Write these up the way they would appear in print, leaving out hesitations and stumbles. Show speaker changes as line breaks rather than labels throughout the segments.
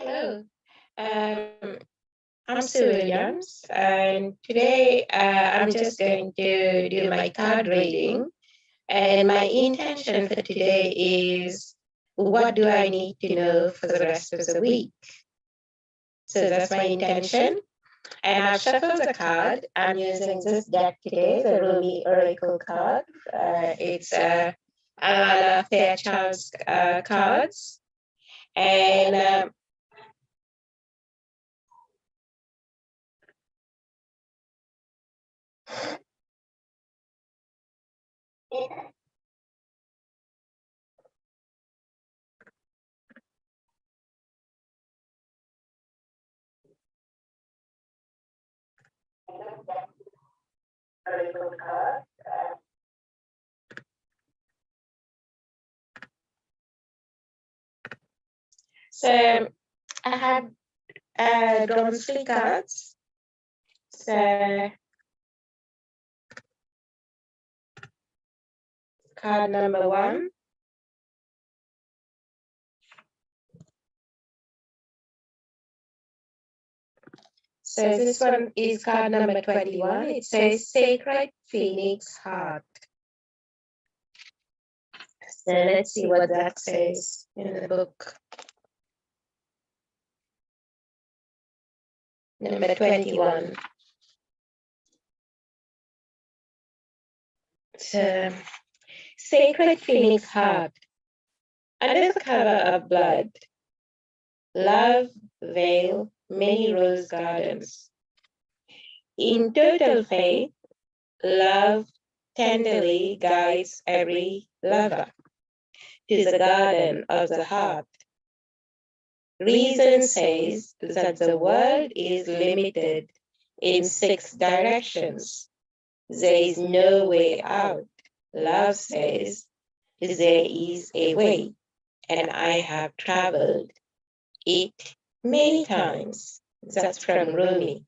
Hello, um, I'm Sue Williams, and today I'm just going to do my card reading. And my intention for today is what do I need to know for the rest of the week? So that's my intention. And I've shuffled the card. I'm using this deck today, the Ruby Oracle card. It's Alana Fairchild's cards. And Oracle card. So I have drawn three cards. So card number one. So this one is card number 21. It says Sacred Phoenix Heart. So let's see what that says in the book. Number 21. So, Sacred Phoenix Heart. Under the cover of blood, love, veil, many rose gardens. In total faith, love tenderly guides every lover to the garden of the heart. Reason says that the world is limited in 6 directions. There is no way out. Love says there is a way, and I have traveled it many times. That's from Rumi.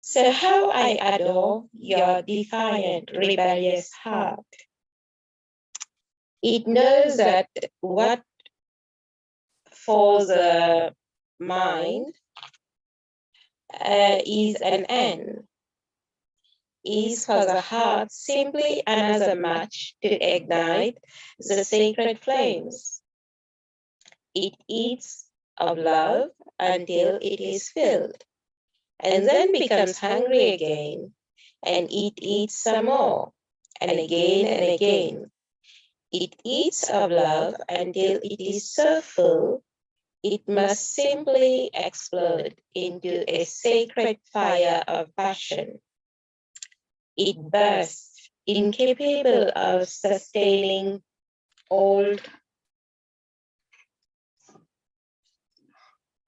So how I adore your defiant, rebellious heart. It knows that what for the mind is an end, is for the heart simply another match to ignite the sacred flames. It eats of love until it is filled, and then becomes hungry again, and it eats some more, and again and again. It eats of love until it is so full, it must simply explode into a sacred fire of passion. It bursts, incapable of sustaining old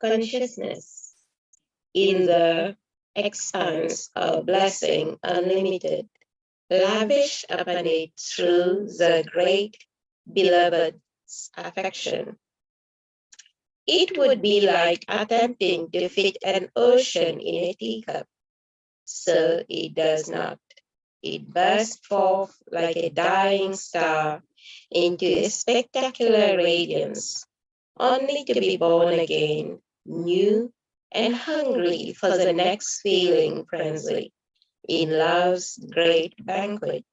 consciousness in the expanse of blessing unlimited, lavished upon it through the great beloved's affection. It would be like attempting to fit an ocean in a teacup. So it does not. It bursts forth like a dying star into a spectacular radiance, only to be born again, new and hungry for the next feeling frenzy in love's great banquet.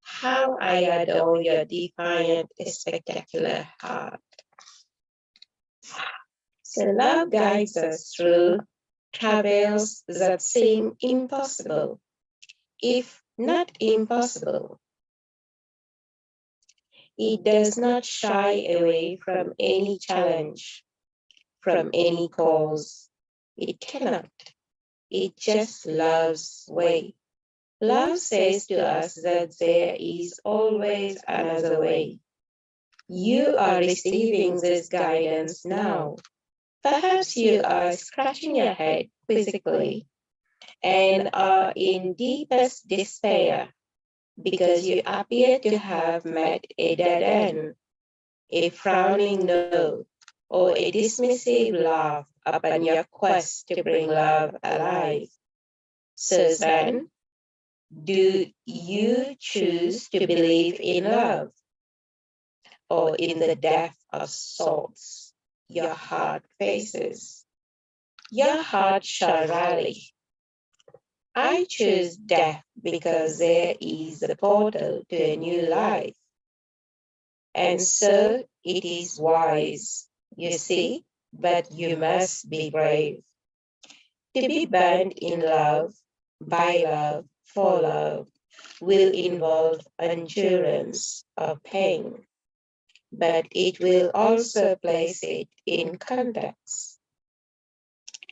How I adore your defiant, spectacular heart. So love guides us through travails that seem impossible, if not impossible. It does not shy away from any challenge, from any cause. It cannot. It just loves way. Love says to us that there is always another way. You are receiving this guidance now. Perhaps you are scratching your head quizzically and are in deepest despair because you appear to have met a dead end, a frowning no, or a dismissive laugh upon your quest to bring love alive. So then, do you choose to believe in love or in the death of souls? your heart faces. Your heart shall rally. I choose death because there is a portal to a new life. And so it is wise, you see, but you must be brave. To be bound in love, by love, for love, will involve endurance of pain, but it will also place it in context.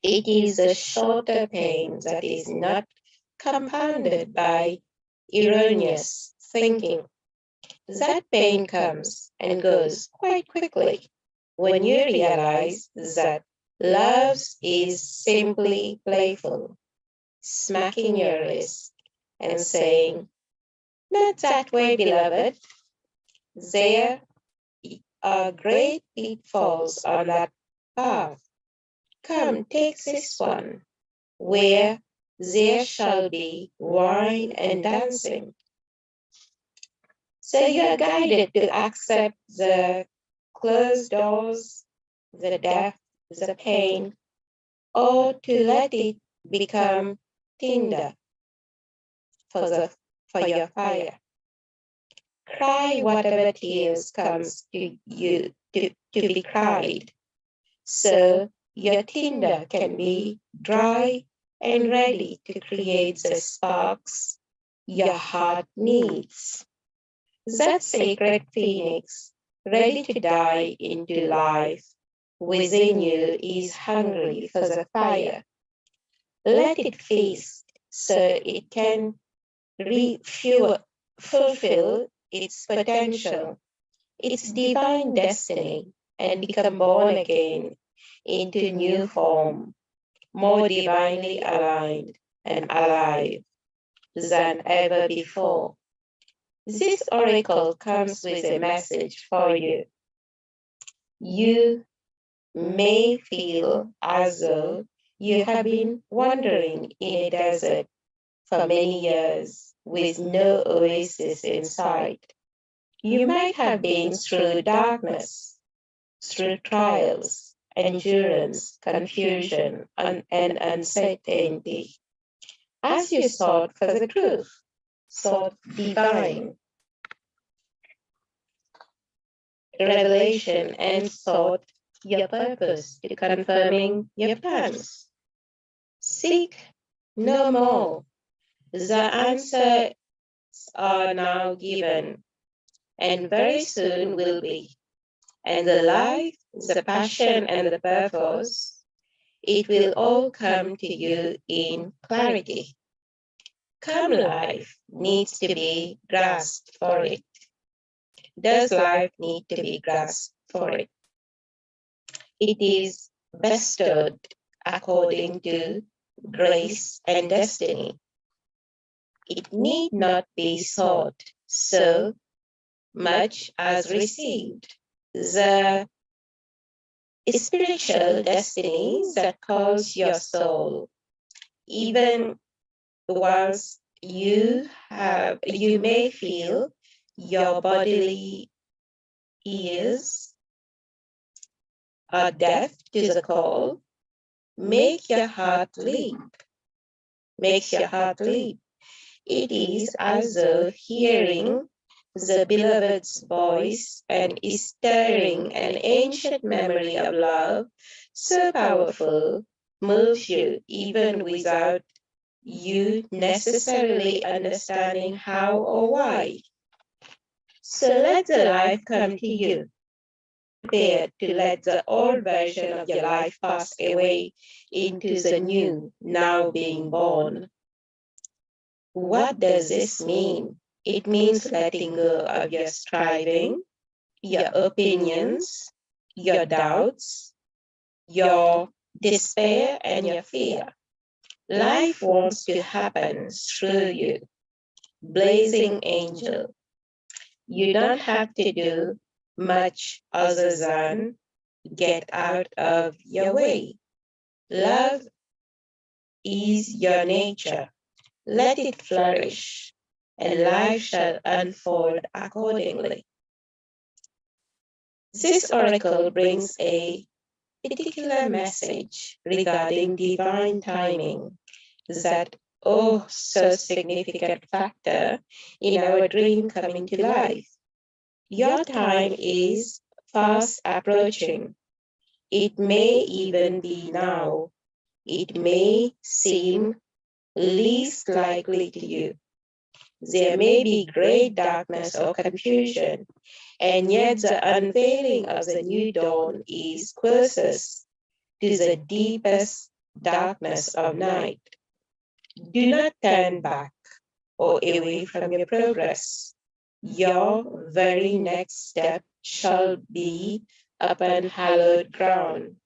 It is a shorter pain that is not compounded by erroneous thinking. That pain comes and goes quite quickly when you realize that love is simply playful, smacking your wrist and saying, "Not that way, beloved." There are great pitfalls on that path. Come, take this one, where there shall be wine and dancing. So you are guided to accept the closed doors, the death, the pain, or to let it become tinder for your fire. Cry whatever tears comes to you to be cried, so your tinder can be dry and ready to create the sparks your heart needs. That sacred phoenix, ready to die into life, within you is hungry for the fire. Let it feast so it can fulfill its potential, its divine destiny, and become born again into new form, more divinely aligned and alive than ever before. This oracle comes with a message for you. You may feel as though you have been wandering in a desert for many years with no oasis in sight. You might have been through darkness, through trials, endurance, confusion, and uncertainty, as you sought for the truth, sought divine revelation, and sought your purpose to confirming your plans. Seek no more. The answers are now given, and very soon will be. And the life, the passion, and the purpose, it will all come to you in clarity. Come life needs to be grasped for it. Does life need to be grasped for it? It is bestowed according to grace and destiny. It need not be sought so much as received. The spiritual destiny that calls your soul, even whilst you may feel your bodily ears are deaf to the call, make your heart leap, makes your heart leap. It is as though hearing the beloved's voice and is stirring an ancient memory of love so powerful, moves you even without you necessarily understanding how or why. So let the life come to you. Prepared to let the old version of your life pass away into the new, now being born. What does this mean? It means letting go of your striving, your opinions, your doubts, your despair, and your fear. Life wants to happen through you, blazing angel. You don't have to do much other than get out of your way. Love is your nature. Let it flourish, and life shall unfold accordingly. This oracle brings a particular message regarding divine timing, that oh so significant factor in our dream coming to life. Your time is fast approaching. It may even be now. It may seem least likely to you. There may be great darkness or confusion, and yet the unveiling of the new dawn is closest to the deepest darkness of night. Do not turn back or away from your progress. Your very next step shall be upon hallowed ground,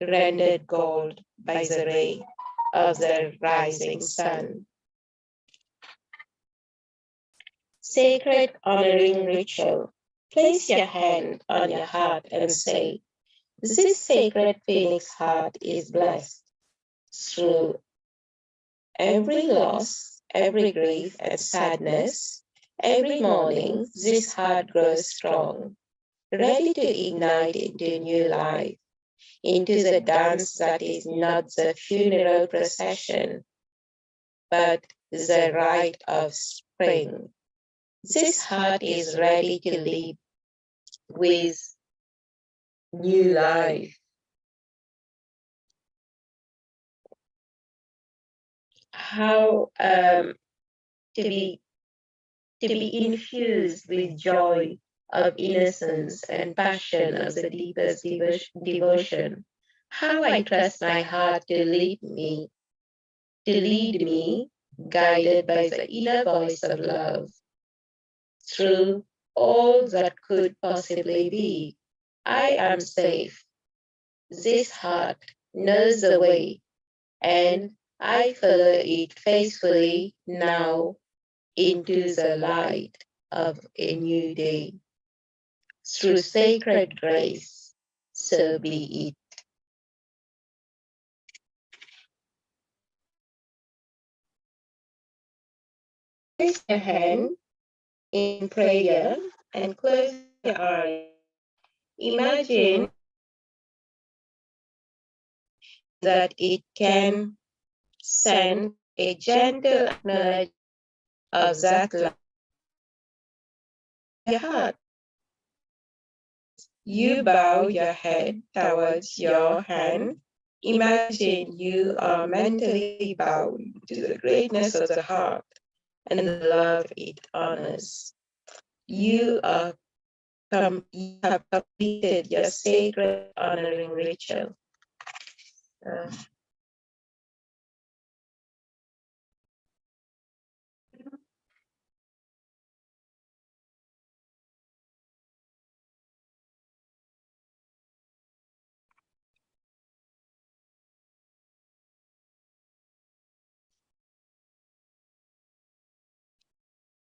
rendered gold by the ray of the rising sun. Sacred honoring ritual. Place your hand on your heart and say, this sacred phoenix heart is blessed. Through every loss, every grief and sadness, every morning, this heart grows strong, ready to ignite into new life, into the dance that is not the funeral procession, but the rite of spring. This heart is ready to leap with new life. How to be infused with joy of innocence and passion of the deepest devotion. How I trust my heart to lead me, guided by the inner voice of love, through all that could possibly be. I am safe. This heart knows the way, and I follow it faithfully now into the light of a new day. Through sacred grace, so be it. Place your hand in prayer and close your eyes. Imagine that it can send a gentle acknowledgement of that love in your heart. You bow your head towards your hand. Imagine you are mentally bowed to the greatness of the heart and the love it honors. You have completed your sacred honoring ritual.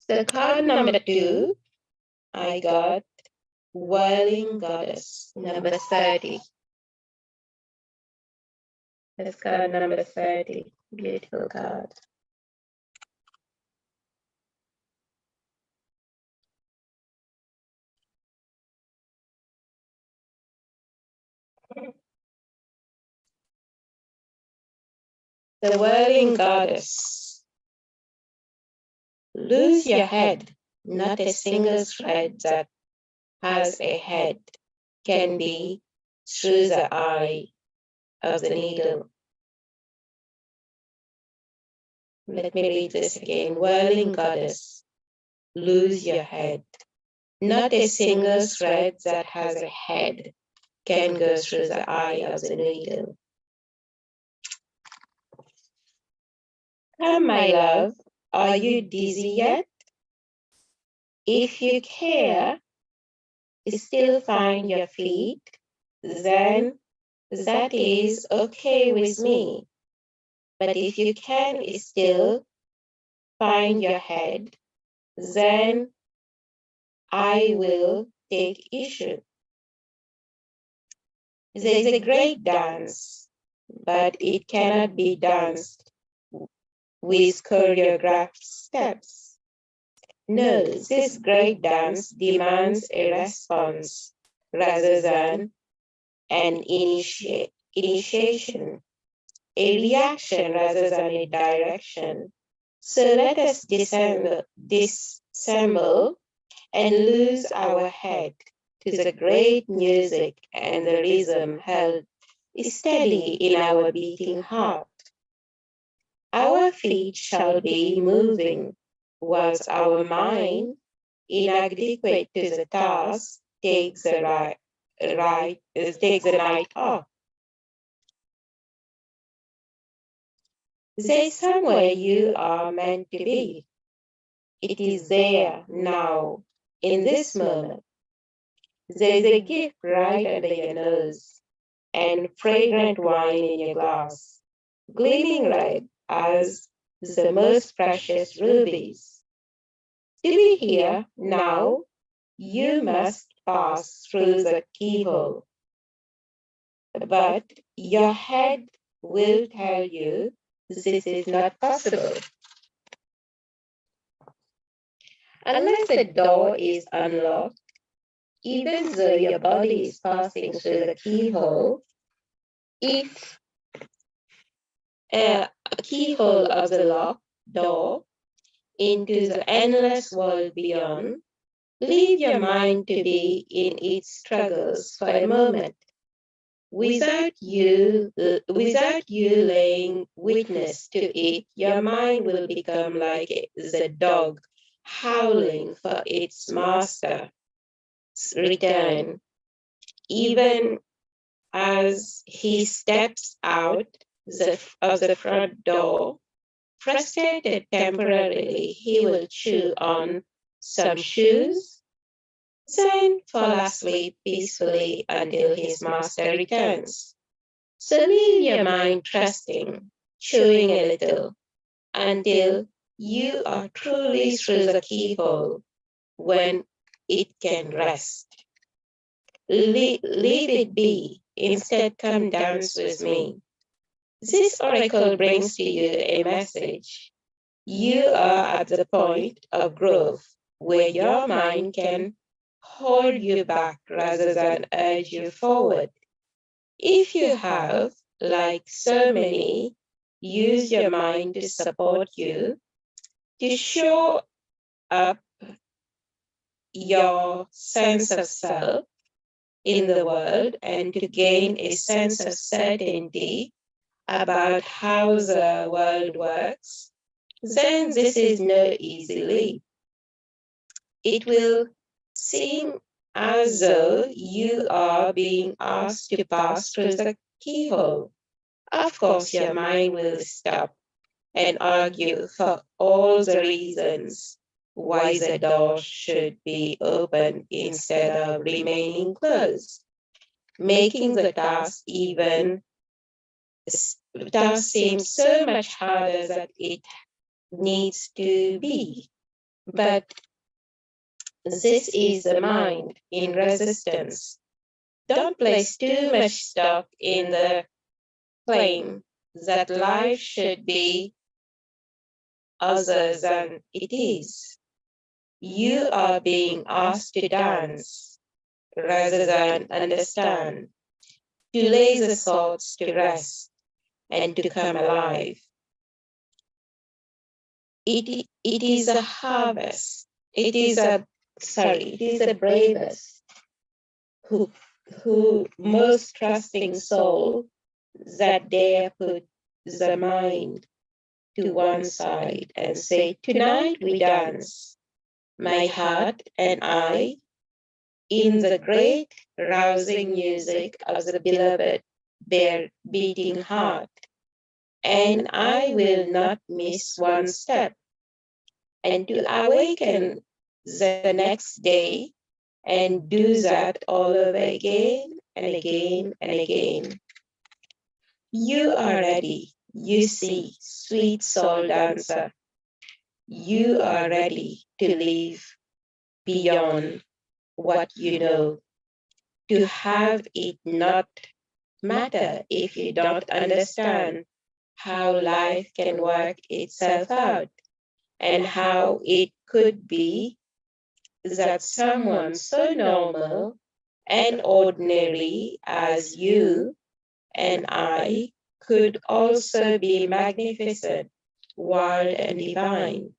So card number 2, I got Whirling Goddess, number 30. That's card number 30. Beautiful card. The Whirling Goddess. Lose your head. Not a single thread that has a head can be through the eye of the needle. Let me read this again. Whirling Goddess. Lose your head. Not a single thread that has a head can go through the eye of the needle. Come, my love, are you dizzy yet? If you care, still find your feet, then that is okay with me. But if you can still find your head, then I will take issue. There is a great dance, but it cannot be danced with choreographed steps. No, this great dance demands a response rather than an initiation, a reaction rather than a direction. So let us dissemble and lose our head to the great music and the rhythm held steady in our beating heart. Our feet shall be moving, whilst our mind, inadequate to the task, takes the night off. There's somewhere you are meant to be. It is there now, in this moment. There's a gift right under your nose, and fragrant wine in your glass, gleaming red as the most precious rubies. To be here now, you must pass through the keyhole. But your head will tell you this is not possible. Unless the door is unlocked, even though your body is passing through the keyhole, if a keyhole of the locked door into the endless world beyond, leave your mind to be in its struggles for a moment. Without you laying witness to it, your mind will become like the dog howling for its master's return, even as he steps out of the front door. Frustrated temporarily, he will chew on some shoes, then fall asleep peacefully until his master returns. So leave your mind trusting, chewing a little, until you are truly through the keyhole when it can rest. Leave it be, instead come dance with me. This oracle brings to you a message. You are at the point of growth where your mind can hold you back rather than urge you forward. If you have, like so many, used your mind to support you, to show up your sense of self in the world, and to gain a sense of certainty about how the world works, then this is no easy leap. It will seem as though you are being asked to pass through the keyhole. Of course, your mind will stop and argue for all the reasons why the door should be open instead of remaining closed, making the task seem so much harder than it needs to be. But this is the mind in resistance. Don't place too much stock in the claim that life should be other than it is. You are being asked to dance rather than understand, to lay the thoughts to rest and to come alive. It is a harvest. It is the bravest who most trusting soul that dare put the mind to one side and say, tonight we dance, my heart and I, in the great rousing music of the beloved beating heart, and I will not miss one step. And to awaken the next day and do that all over again and again and again. You are ready, you see, sweet soul dancer. You are ready to live beyond what you know, to have it not matter if you don't understand how life can work itself out and how it could be that someone so normal and ordinary as you and I could also be magnificent, wild, and divine.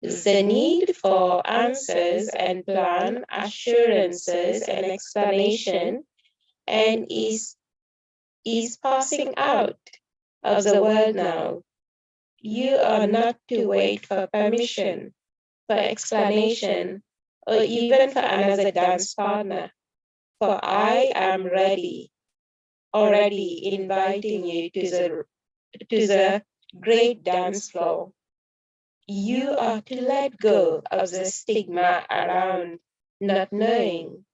The need for answers and plan, assurances and explanation, and is passing out of the world now. You are not to wait for permission, for explanation, or even for another dance partner. For I am ready, already inviting you to the great dance floor. You are to let go of the stigma around not knowing.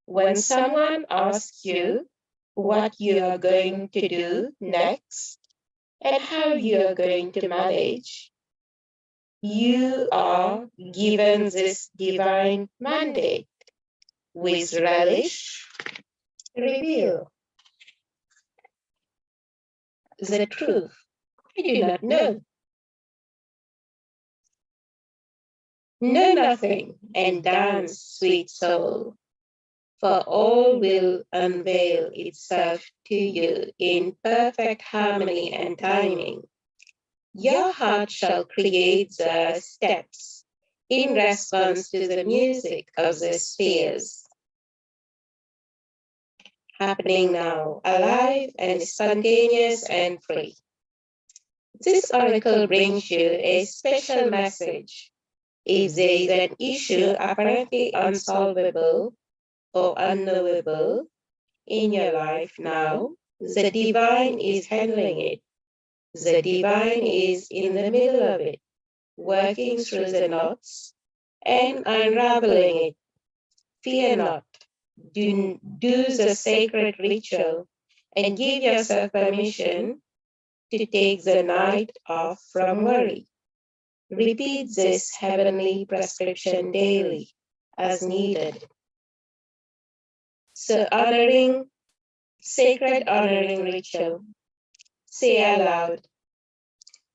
When someone asks you what you are going to do next and how you are going to manage, you are given this divine mandate with relish. Reveal the truth. I do not know. Know nothing and dance, sweet soul, for all will unveil itself to you in perfect harmony and timing. Your heart shall create the steps in response to the music of the spheres, happening now, alive and spontaneous and free. This oracle brings you a special message. If there is an issue apparently unsolvable or unknowable in your life now, the divine is handling it. The divine is in the middle of it, working through the knots and unraveling it. Fear not. Do the sacred ritual and give yourself permission to take the night off from worry. Repeat this heavenly prescription daily as needed. So sacred honoring ritual. Say aloud,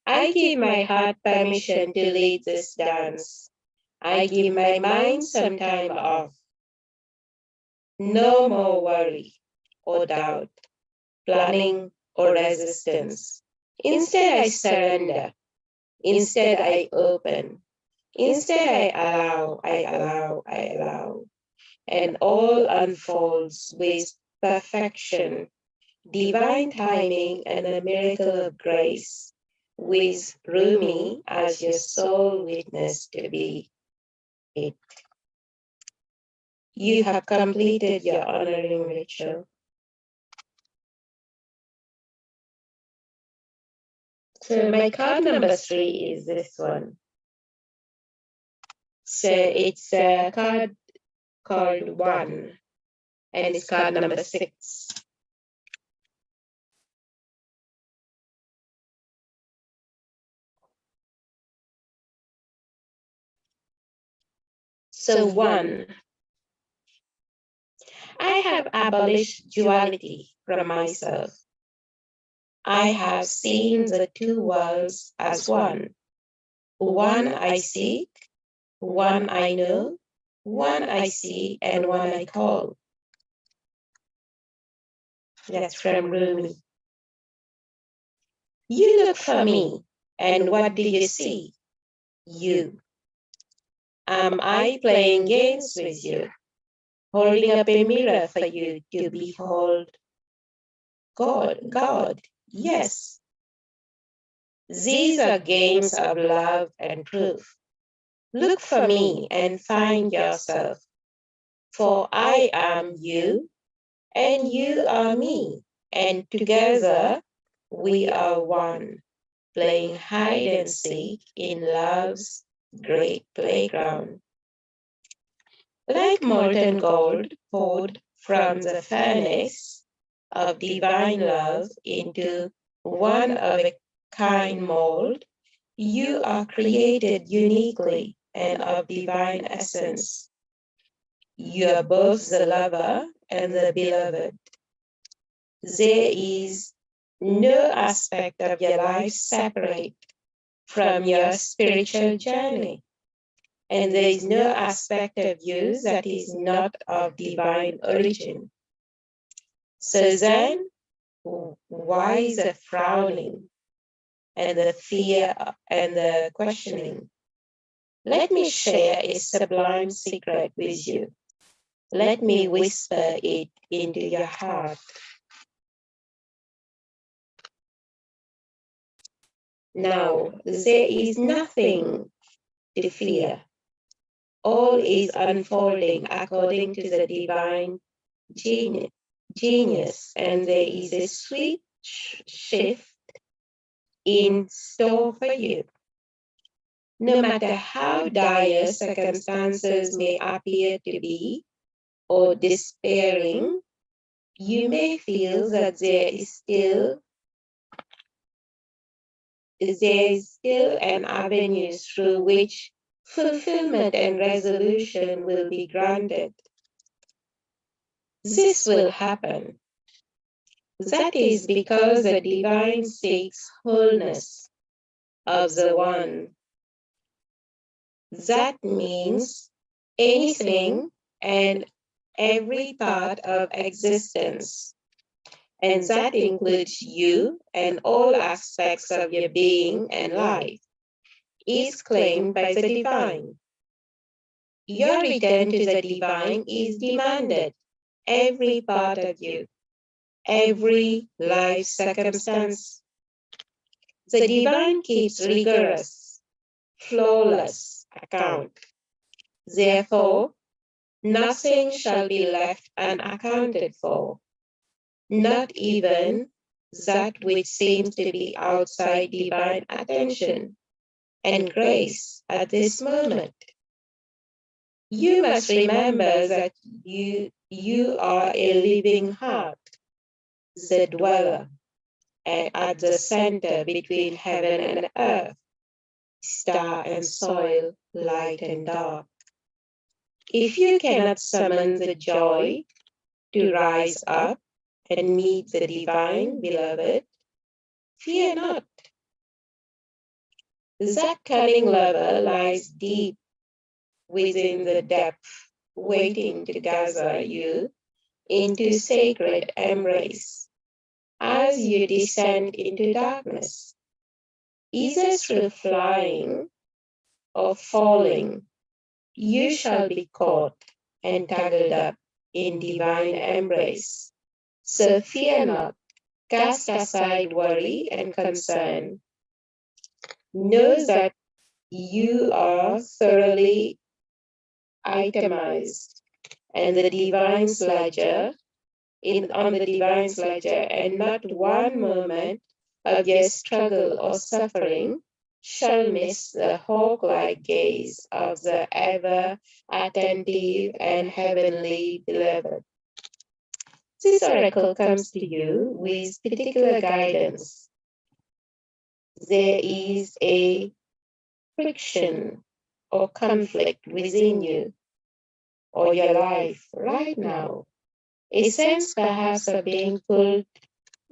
I give my heart permission to lead this dance. I give my mind some time off. No more worry or doubt, planning or resistance. Instead, I surrender. Instead, I open. Instead, I allow. And all unfolds with perfection, divine timing, and a miracle of grace, with Rumi as your sole witness to be it. You have completed your honoring ritual. So my card number 3 is this one. So it's a card called 1, and it's card number 6. So 1, I have abolished duality from myself. I have seen the two worlds as one. One I seek, one I know, one I see, and one I call. That's from Rumi. You look for me, and what do you see? You. Am I playing games with you, holding up a mirror for you to behold? God, yes. These are games of love and truth. Look for me and find yourself, for I am you, and you are me, and together we are one, playing hide and seek in love's great playground. Like molten gold poured from the furnace of divine love into one of a kind mold, you are created uniquely and of divine essence. You are both the lover and the beloved. There is no aspect of your life separate from your spiritual journey. and there is no aspect of you that is not of divine origin. So then, why is the frowning and the fear and the questioning? Let me share a sublime secret with you. Let me whisper it into your heart. Now, there is nothing to fear. All is unfolding according to the divine genius, and there is a sweet shift in store for you. No matter how dire circumstances may appear to be, or despairing, you may feel that there is still an avenue through which fulfillment and resolution will be granted. This will happen. That is because the divine seeks wholeness of the one. That means anything and every part of existence. And that includes you and all aspects of your being and life, is claimed by the divine. Your return to the divine is demanded. Every part of you, every life circumstance. The divine keeps rigorous, flawless account. Therefore, nothing shall be left unaccounted for, not even that which seems to be outside divine attention and grace at this moment. You must remember that you are a living heart, the dweller, at the center between heaven and earth, star and soil, light and dark. If you cannot summon the joy to rise up and meet the divine, beloved, fear not. That cunning lover lies deep within the depth, waiting to gather you into sacred embrace as you descend into darkness, either through flying or falling. You shall be caught and tangled up in divine embrace. So fear not, cast aside worry and concern. Know that you are thoroughly itemized and the divine's ledger on the divine's ledger, and not one moment of your struggle or suffering shall miss the hawk-like gaze of the ever attentive and heavenly beloved. This oracle comes to you with particular guidance. There is a friction or conflict within you or your life right now, a sense perhaps of being pulled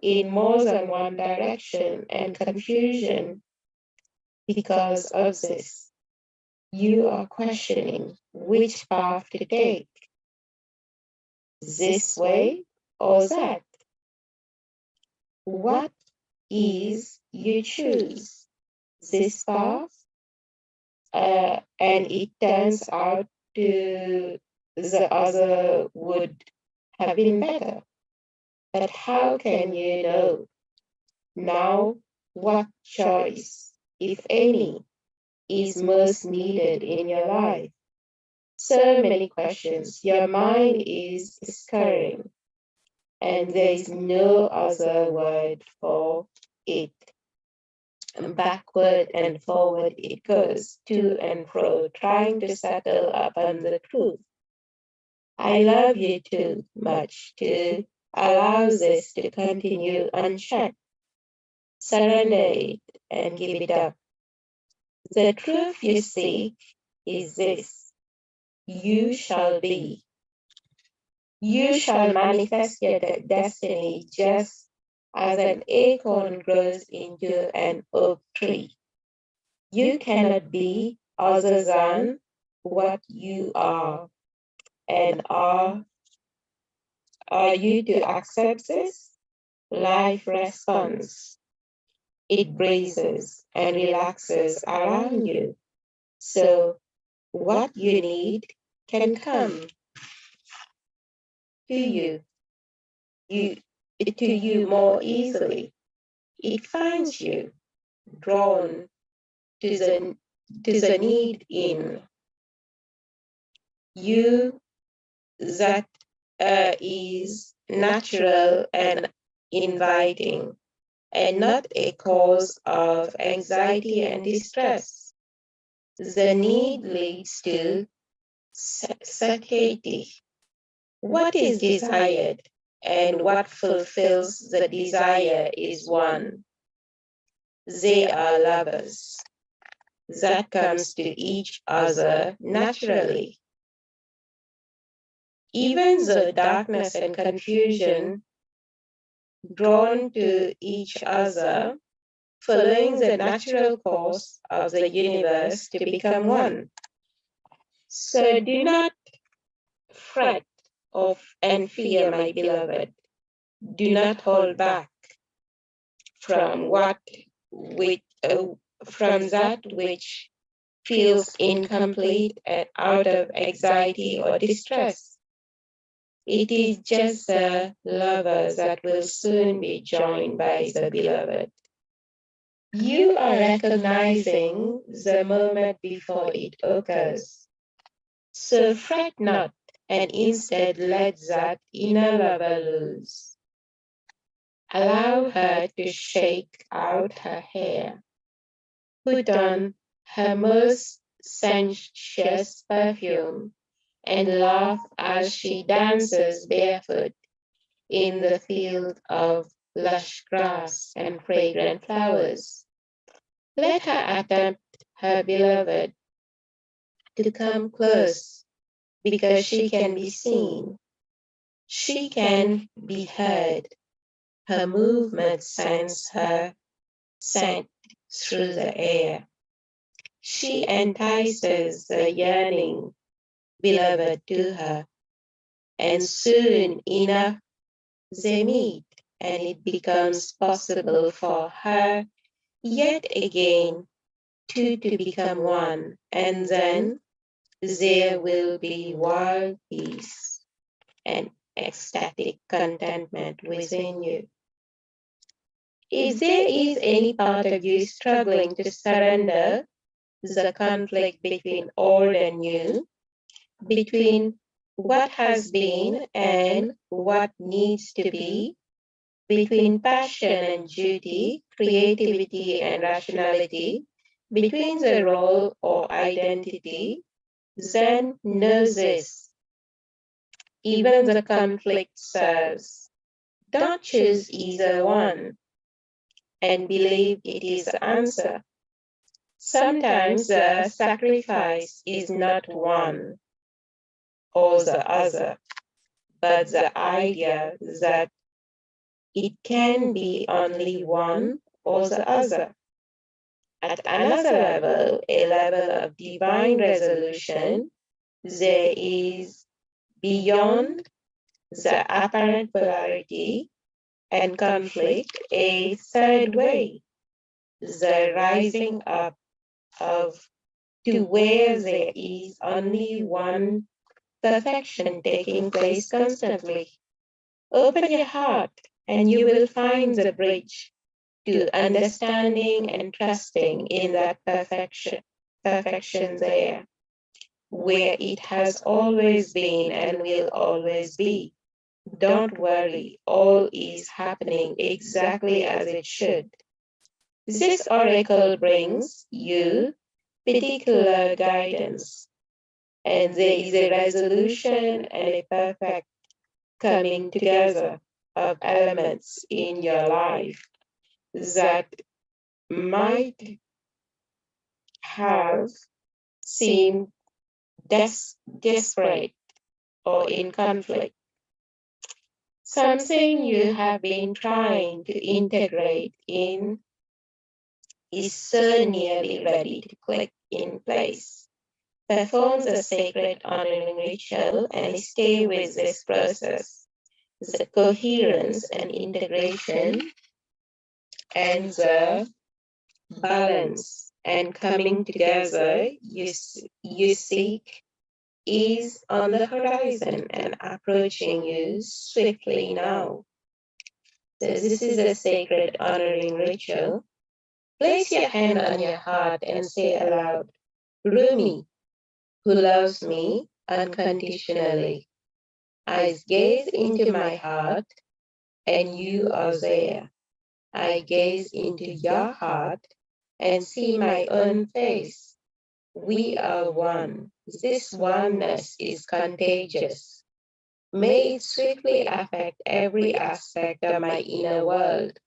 in more than one direction and confusion. Because of this, you are questioning which path to take, this way or that. What is you choose? This path, and it turns out to the other would have been better. But how can you know now what choice, if any, is most needed in your life? So many questions. Your mind is scurrying, and there is no other word for it. Backward and forward it goes, to and fro, trying to settle upon the truth. I love you too much to allow this to continue unchecked. Surrender it and give it up. The truth you seek is this: you shall be. You shall manifest your destiny just as an acorn grows into an oak tree. You cannot be other than what you are, and are you to accept this? Life responds. It breezes and relaxes around you. So what you need can come to you to you more easily. It finds you drawn to the need in you that is natural and inviting, and not a cause of anxiety and distress. The need leads to satiety. What is desired and what fulfills the desire is one. They are lovers that comes to each other naturally. Even though darkness and confusion drawn to each other, following the natural course of the universe to become one. So do not fret and fear, my beloved. Do not hold back from from that which feels incomplete and out of anxiety or distress. It is just the lovers that will soon be joined by the beloved. You are recognizing the moment before it occurs. So fret not, and instead let that inner lover loose. Allow her to shake out her hair, put on her most sensuous perfume, and laugh as she dances barefoot in the field of lush grass and fragrant flowers. Let her attempt her beloved to come close, because she can be seen. She can be heard. Her movements sent through the air. She entices the yearning beloved to her, and soon enough they meet, and it becomes possible for her yet again to become one, and then there will be wild peace and ecstatic contentment within you. If there is any part of you struggling to surrender the conflict between old and new, between what has been and what needs to be, between passion and duty, creativity and rationality, between the role or identity, then know this. Even the conflict serves. Don't choose either one and believe it is the answer. Sometimes the sacrifice is not one or the other, but the idea that it can be only one or the other. At another level, a level of divine resolution, there is beyond the apparent polarity and conflict a third way, the rising up of to where there is only one perfection taking place constantly. Open your heart and you will find the bridge to understanding and trusting in that perfection there, where it has always been and will always be. Don't worry, all is happening exactly as it should. This oracle brings you particular guidance, and there is a resolution and a perfect coming together of elements in your life that might have seemed desperate or in conflict. Something you have been trying to integrate in is so nearly ready to click in place. performs a sacred honoring ritual and stay with this process. The coherence and integration and the balance and coming together you seek is on the horizon and approaching you swiftly now. So this is a sacred honoring ritual. Place your hand on your heart and say aloud, Rumi, who loves me unconditionally. I gaze into my heart and you are there. I gaze into your heart and see my own face. We are one. This oneness is contagious. May it swiftly affect every aspect of my inner world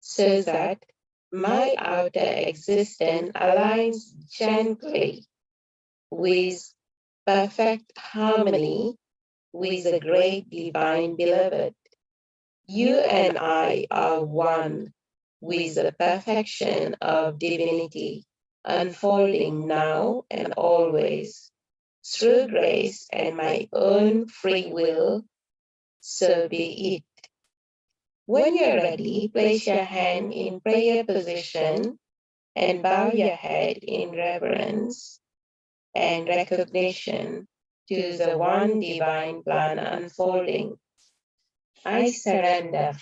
so that my outer existence aligns gently with perfect harmony with the great divine beloved. You and I are one with the perfection of divinity unfolding now and always through grace and my own free will, so be it. When you're ready, place your hand in prayer position and bow your head in reverence and recognition to the one divine plan unfolding. I surrender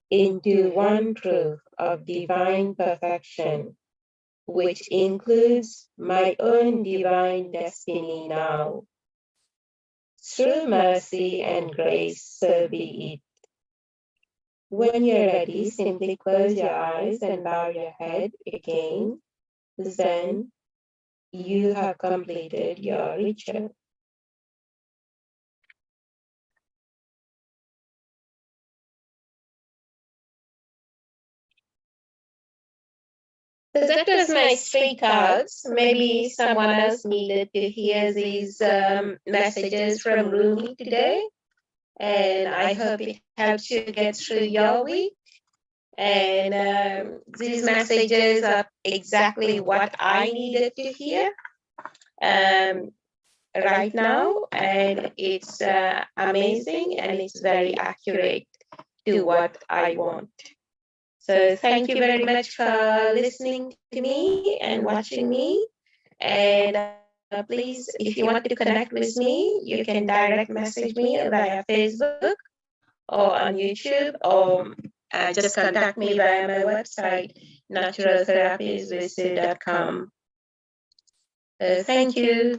into one truth of divine perfection, which includes my own divine destiny now. Through mercy and grace, so be it. When you're ready, simply close your eyes and bow your head again. Then you have completed your ritual. So that was my three cards. Maybe someone else needed to hear these messages from Rumi today. And I hope it helps you get through your week. And these messages are exactly what I needed to hear right now. And it's amazing and it's very accurate to what I want. So thank you very much for listening to me and watching me. And please, if you want to connect with me, you can direct message me via Facebook or on YouTube, or just contact me via my website, naturaltherapieswithsue.com. Thank you.